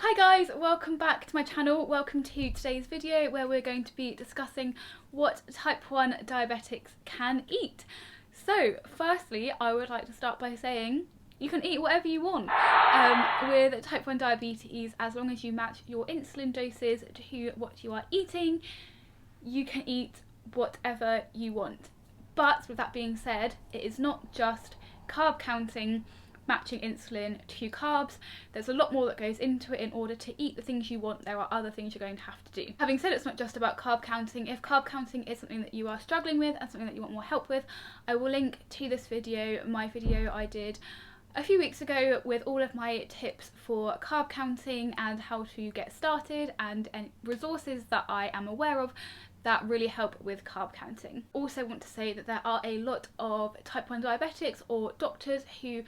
Hi guys, welcome back to my channel. Welcome to today's video where we're going to be discussing what type 1 diabetics can eat. So firstly, I would like to start by saying you can eat whatever you want with type 1 diabetes. As long as you match your insulin doses to what you are eating, you can eat whatever you want. But with that being said, it is not just carb counting, matching insulin to carbs. There's a lot more that goes into it. In order to eat the things you want, there are other things you're going to have to do. Having said, it's not just about carb counting. If carb counting is something that you are struggling with and something that you want more help with, I will link to this video, my video I did a few weeks ago with all of my tips for carb counting and how to get started, and resources that I am aware of that really help with carb counting. Also want to say that there are a lot of type 1 diabetics or doctors who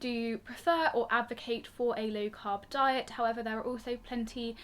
do prefer or advocate for a low carb diet. However, there are also plenty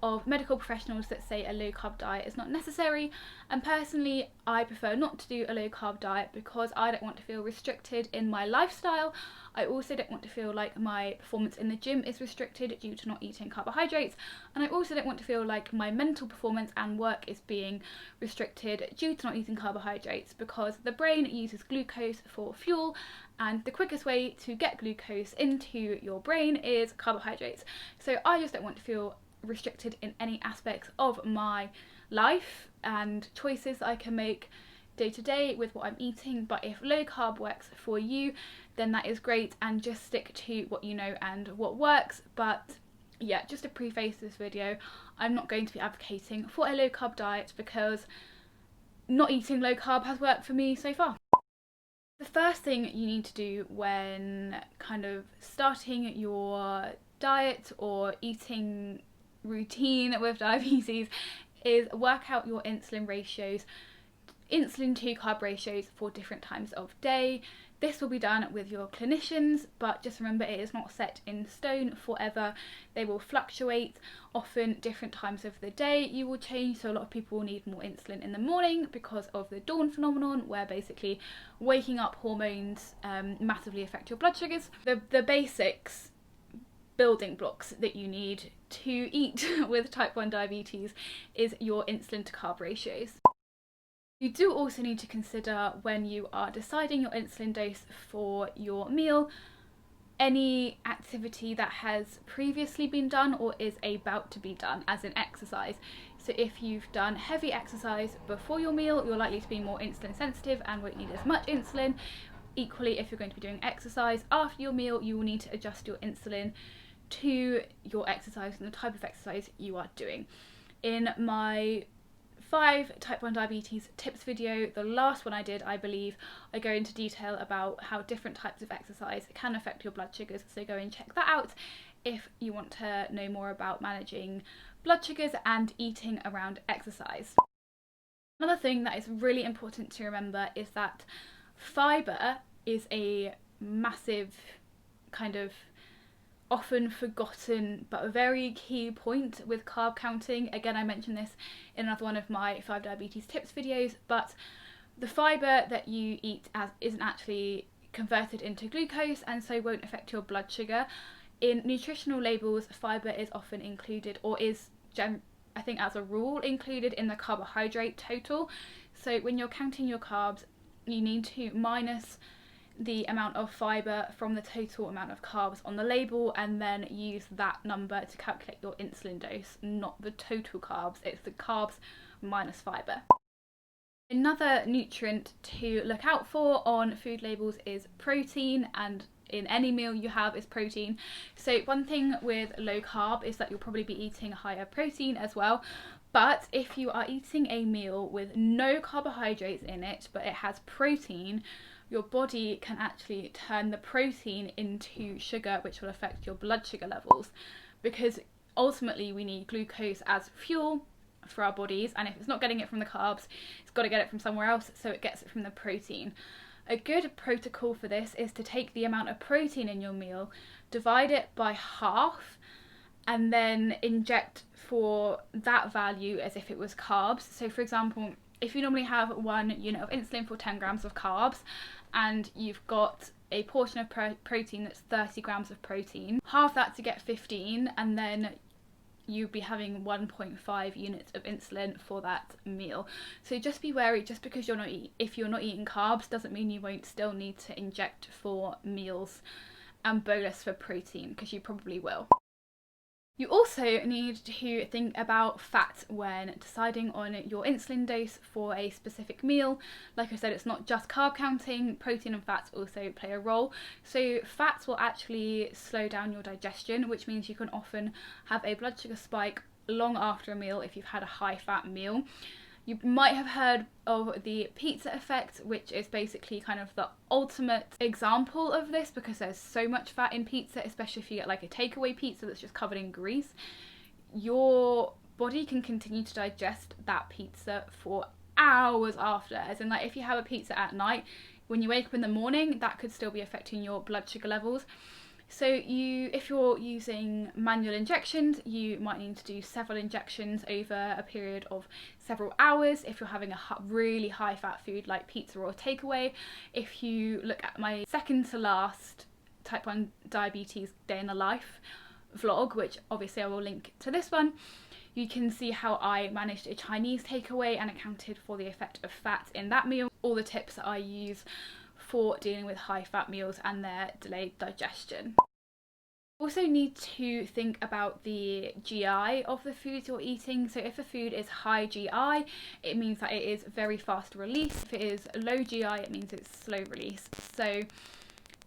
of medical professionals that say a low carb diet is not necessary, and personally I prefer not to do a low carb diet because I don't want to feel restricted in my lifestyle. I also don't want to feel like my performance in the gym is restricted due to not eating carbohydrates, and I also don't want to feel like my mental performance and work is being restricted due to not eating carbohydrates, because the brain uses glucose for fuel, and the quickest way to get glucose into your brain is carbohydrates. So I just don't want to feel restricted in any aspects of my life and choices that I can make day to day with what I'm eating. But if low carb works for you, then that is great, and just stick to what you know and what works. But yeah, just to preface this video, I'm not going to be advocating for a low carb diet because not eating low carb has worked for me so far. The first thing you need to do when kind of starting your diet or eating routine with diabetes is work out your insulin ratios, insulin to carb ratios for different times of day. This will be done with your clinicians, but just remember it is not set in stone forever. They will fluctuate. Often different times of the day you will change, so a lot of people will need more insulin in the morning because of the dawn phenomenon, where basically waking up hormones massively affect your blood sugars. The basics building blocks that you need to eat with type 1 diabetes is your insulin to carb ratios. You do also need to consider, when you are deciding your insulin dose for your meal, any activity that has previously been done or is about to be done, as in exercise. So if you've done heavy exercise before your meal, you're likely to be more insulin sensitive and won't need as much insulin. Equally, if you're going to be doing exercise after your meal, you will need to adjust your insulin to your exercise and the type of exercise you are doing. In my 5 type 1 diabetes tips video, the last one I did, I believe, I go into detail about how different types of exercise can affect your blood sugars, so go and check that out if you want to know more about managing blood sugars and eating around exercise. Another thing that is really important to remember is that fibre is a massive, kind of often forgotten but a very key point with carb counting. Again, I mentioned this in another one of my 5 diabetes tips videos, but the fibre that you eat isn't actually converted into glucose, and so won't affect your blood sugar. In nutritional labels, fibre is often included, or is I think as a rule included in the carbohydrate total. So when you're counting your carbs, you need to minus the amount of fibre from the total amount of carbs on the label, and then use that number to calculate your insulin dose, not the total carbs. It's the carbs minus fibre. Another nutrient to look out for on food labels is protein, and in any meal you have is protein. So one thing with low carb is that you'll probably be eating higher protein as well. But if you are eating a meal with no carbohydrates in it, but it has protein, your body can actually turn the protein into sugar, which will affect your blood sugar levels, because ultimately we need glucose as fuel for our bodies, and if it's not getting it from the carbs, it's got to get it from somewhere else, so it gets it from the protein. A good protocol for this is to take the amount of protein in your meal, divide it by half, and then inject for that value as if it was carbs. So for example, if you normally have 1 unit of insulin for 10 grams of carbs, and you've got a portion of protein that's 30 grams of protein, half that to get 15, and then you'd be having 1.5 units of insulin for that meal. So just be wary, just because if you're not eating carbs doesn't mean you won't still need to inject for meals and bolus for protein, because you probably will. You also need to think about fat when deciding on your insulin dose for a specific meal. Like I said, it's not just carb counting, protein and fats also play a role. So fats will actually slow down your digestion, which means you can often have a blood sugar spike long after a meal if you've had a high fat meal. You might have heard of the pizza effect, which is basically kind of the ultimate example of this, because there's so much fat in pizza, especially if you get like a takeaway pizza that's just covered in grease. Your body can continue to digest that pizza for hours after, as in like if you have a pizza at night, when you wake up in the morning, that could still be affecting your blood sugar levels. So if you're using manual injections, you might need to do several injections over a period of several hours if you're having a really high fat food like pizza or takeaway. If you look at my second to last type 1 diabetes day in the life vlog, which obviously I will link to this one, you can see how I managed a Chinese takeaway and accounted for the effect of fat in that meal, all the tips that I use for dealing with high fat meals and their delayed digestion. Also need to think about the GI of the foods you're eating. So if a food is high GI, it means that it is very fast release. If it is low GI, it means it's slow release. So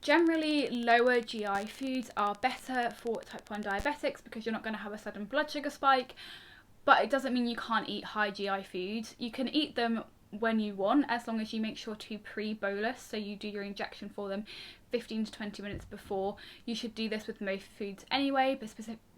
generally lower GI foods are better for type 1 diabetics because you're not going to have a sudden blood sugar spike, but it doesn't mean you can't eat high GI foods. You can eat them when you want, as long as you make sure to pre-bolus, so you do your injection for them 15 to 20 minutes before. You should do this with most foods anyway, but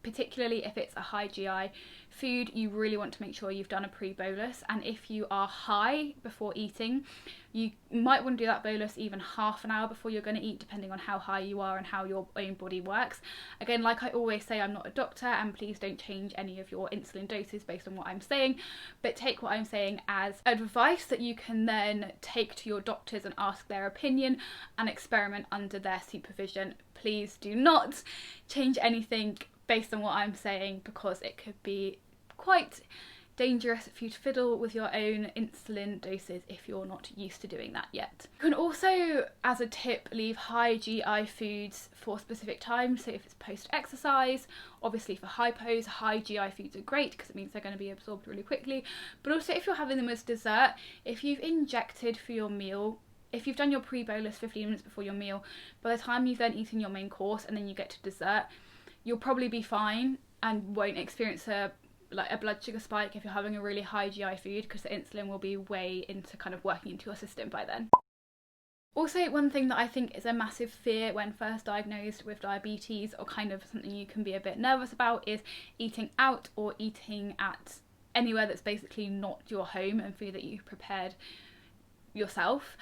particularly if it's a high GI food, you really want to make sure you've done a pre-bolus. And if you are high before eating, you might want to do that bolus even half an hour before you're going to eat, depending on how high you are and how your own body works. Again, like I always say, I'm not a doctor, and please don't change any of your insulin doses based on what I'm saying, but take what I'm saying as advice that you can then take to your doctors and ask their opinion and experiment under their supervision. Please do not change anything based on what I'm saying, because it could be quite dangerous for you to fiddle with your own insulin doses if you're not used to doing that yet. You can also, as a tip, leave high GI foods for specific times. So if it's post-exercise, obviously for hypos, high GI foods are great because it means they're going to be absorbed really quickly. But also if you're having them as dessert, if you've injected for your meal, if you've done your pre-bolus 15 minutes before your meal, by the time you've then eaten your main course and then you get to dessert, you'll probably be fine and won't experience a blood sugar spike if you're having a really high GI food, because the insulin will be way into kind of working into your system by then. Also, one thing that I think is a massive fear when first diagnosed with diabetes, or kind of something you can be a bit nervous about, is eating out or eating at anywhere that's basically not your home and food that you've prepared yourself.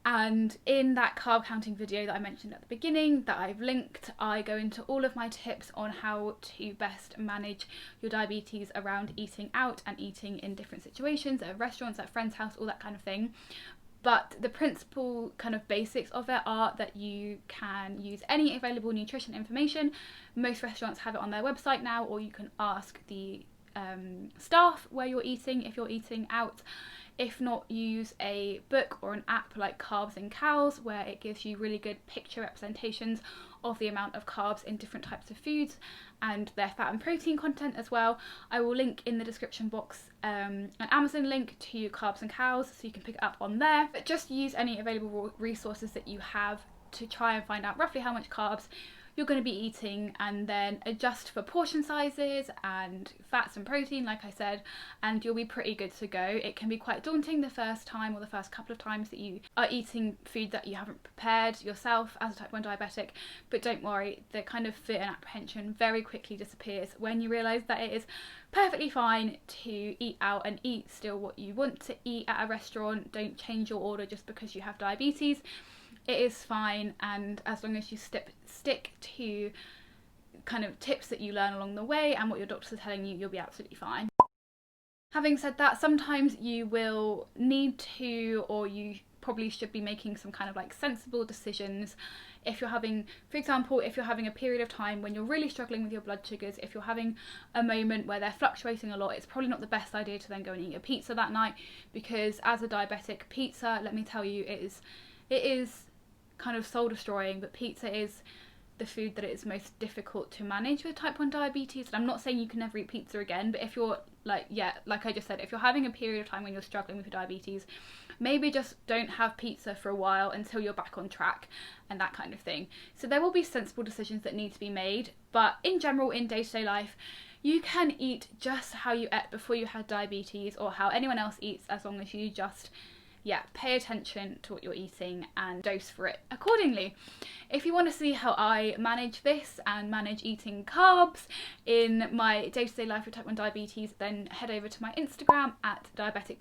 And in that carb counting video that I mentioned at the beginning that I've linked, I go into all of my tips on how to best manage your diabetes around eating out and eating in different situations, at restaurants, at friends' house, all that kind of thing. But the principal kind of basics of it are that you can use any available nutrition information. Most restaurants have it on their website now, or you can ask the staff where you're eating if you're eating out. If not, use a book or an app like Carbs and Cows, where it gives you really good picture representations of the amount of carbs in different types of foods and their fat and protein content as well. I will link in the description box an Amazon link to Carbs and Cows, so you can pick it up on there. But just use any available resources that you have to try and find out roughly how much carbs you're going to be eating, and then adjust for portion sizes and fats and protein, like I said, and you'll be pretty good to go. It can be quite daunting the first time or the first couple of times that you are eating food that you haven't prepared yourself as a type 1 diabetic, but don't worry, the kind of fear and apprehension very quickly disappears when you realise that it is perfectly fine to eat out and eat still what you want to eat at a restaurant. Don't change your order just because you have diabetes. It is fine, and as long as you stick to kind of tips that you learn along the way and what your doctors are telling you, you'll be absolutely fine. Having said that, sometimes you will need to, or you probably should be making some kind of like sensible decisions if you're having, for example, if you're having a period of time when you're really struggling with your blood sugars, if you're having a moment where they're fluctuating a lot, it's probably not the best idea to then go and eat a pizza that night, because as a diabetic, pizza, let me tell you, it is kind of soul destroying, but pizza is the food that is most difficult to manage with type 1 diabetes. And I'm not saying you can never eat pizza again, but if you're like I just said, if you're having a period of time when you're struggling with your diabetes, maybe just don't have pizza for a while until you're back on track and that kind of thing. So there will be sensible decisions that need to be made, but in general, in day-to-day life, you can eat just how you ate before you had diabetes, or how anyone else eats, as long as you just pay attention to what you're eating and dose for it accordingly. If you want to see how I manage this and manage eating carbs in my day-to-day life with type 1 diabetes, then head over to my Instagram at Diabetic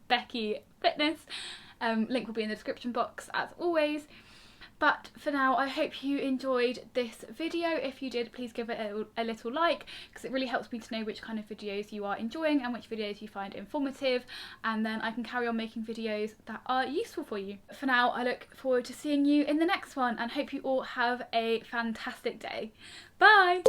Becky Fitness. Link will be in the description box as always. But for now, I hope you enjoyed this video. If you did, please give it a little like, because it really helps me to know which kind of videos you are enjoying and which videos you find informative, and then I can carry on making videos that are useful for you. For now, I look forward to seeing you in the next one, and hope you all have a fantastic day. Bye!